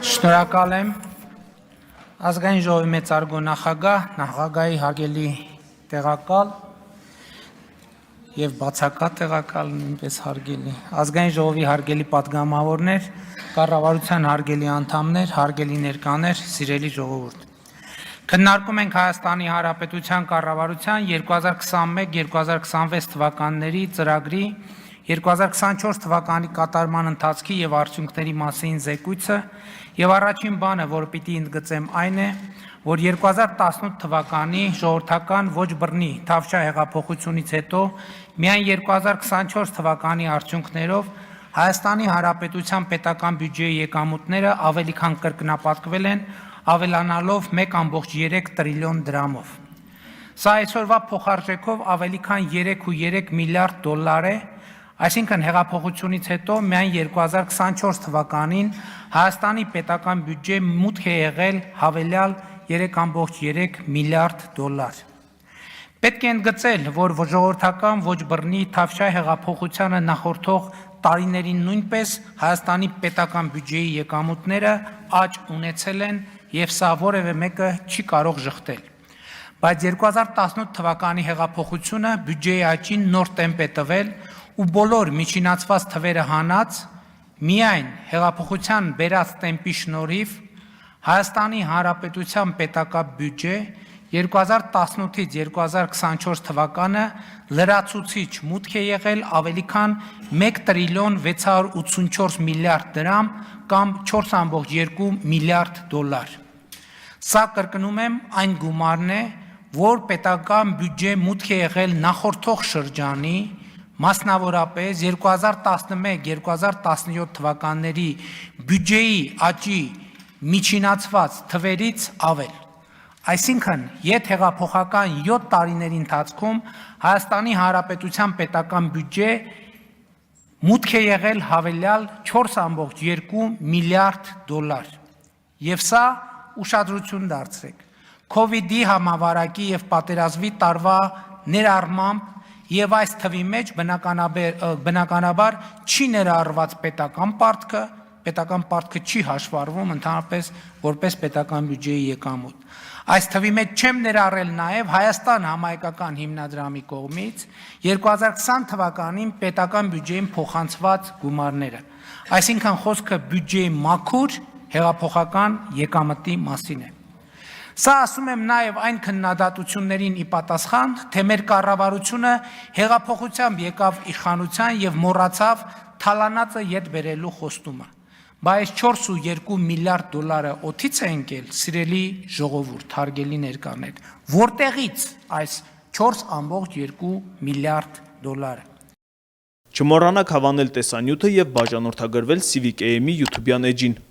Շնորհակալ եմ ազգային ժողովի մեծարգո նախագահի հարգելի տեղակալ եւ բացակա տեղակալ նույնպես հարգելի ազգային ժողովի հարգելի պատգամավորներ, կառավարության հարգելի անդամներ, հարգելի ներկաներ, սիրելի ժողովուրդ։ Քննարկում ենք Հայաստանի Հանրապետության կառավարության 2021-2026 թվականների ծրագրի 2024 թվականի կատարման ընթացքի եւ արդյունքների մասին զեկույցը եւ առաջին բանը, որ պիտի ընդգծեմ, այն է, որ 2018 թվականի ժողովրդական ոչ բռնի Թավշյա հեղափոխությունից հետո միայն 2024 թվականի արդյունքներով Հայաստանի Հանրապետության պետական բյուջեի եկամուտները ավելի քան կրկնապատկվել են, ավելանալով 1.3 տրիլիոն դրամով։ Սա այսօրվա փոխարժեքով ավելի քան 3.3 միլիարդ դոլար է, այսինքն հեղափոխությունից հետո միայն 2024 թվականին Հայաստանի պետական բյուջե մուտք է եղել հավելյալ 3.3 միլիարդ դոլար։ Պետք է ընդգծել, որ ժողովրդական ոչ բռնի Թավշյա հեղափոխությանը նախորդող տարիներին նույնպես Հայաստանի պետական բյուջեի եկամուտները աճ ունեցել են եւ սա որևէ մեկը չի կարող ժխտել։ Բայց 2018 թվականի հեղափոխությունը բյուջեի աճին նոր տեմպ է տվել ու բոլոր միջինացված թվերը հանած միայն հեղափոխության բերած տեմպի շնորհիվ Հայաստանի Հանրապետության պետական բյուջե 2018-ից 2024 թվականը լրացուցիչ մուտք է եղել ավելի քան 1 տրիլիոն 684 միլիարդ դրամ կամ 4.2 միլիարդ դոլար։ Սա կրկնում եմ այն գումարն է, որ պետական բյուջե մուտք է եղել նախորդող շրջանի, մասնավորապես 2011-2017 թվականների բյուջեի աճի միջինացված թվերից ավել։ Այսինքն, հեղափոխական 7 տարիների ընթացքում Հայաստանի Հանրապետության պետական բյուջե մուտք է եղել հավելյալ 4.2 միլիարդ դոլար։ Եվ սա ուշադրություն դարձրեք։ Քովիդի համավարակի եւ պատերազմի տարվա ներառմամբ եւ այս թվի մեջ բնականաբար չի ներառված պետական պարտքը չի հաշվառվում ընդհանրապես որպես պետական բյուջեի եկամուտ։ Այս թվի մեջ չեմ ներառել նաեւ Հայաստան համահայկական հիմնադրամի կողմից 2020 թվականին պետական բյուջեին փոխանցված գումարները։ Այսինքն խոսքը բյուջեի մաքուր հեղափոխական եկամտի մասին է։ Սա ասում եմ նաև այն քննադատություններին ի պատասխան, թե մեր կառավարությունը հեղափոխությամբ եկավ իշխանության եւ մոռացավ թալանածը ետ բերելու խոստումը։ Բայց 4.2 միլիարդ դոլարը օդից է ընկել, սիրելի ժողովուրդ, հարգելի ներկաներ, որտեղից այս 4.2 միլիարդ դոլարը։ Չմոռանաք հավանել տեսանյութը եւ բաժանորդագրվել Civic AM-ի YouTube-յան էջին։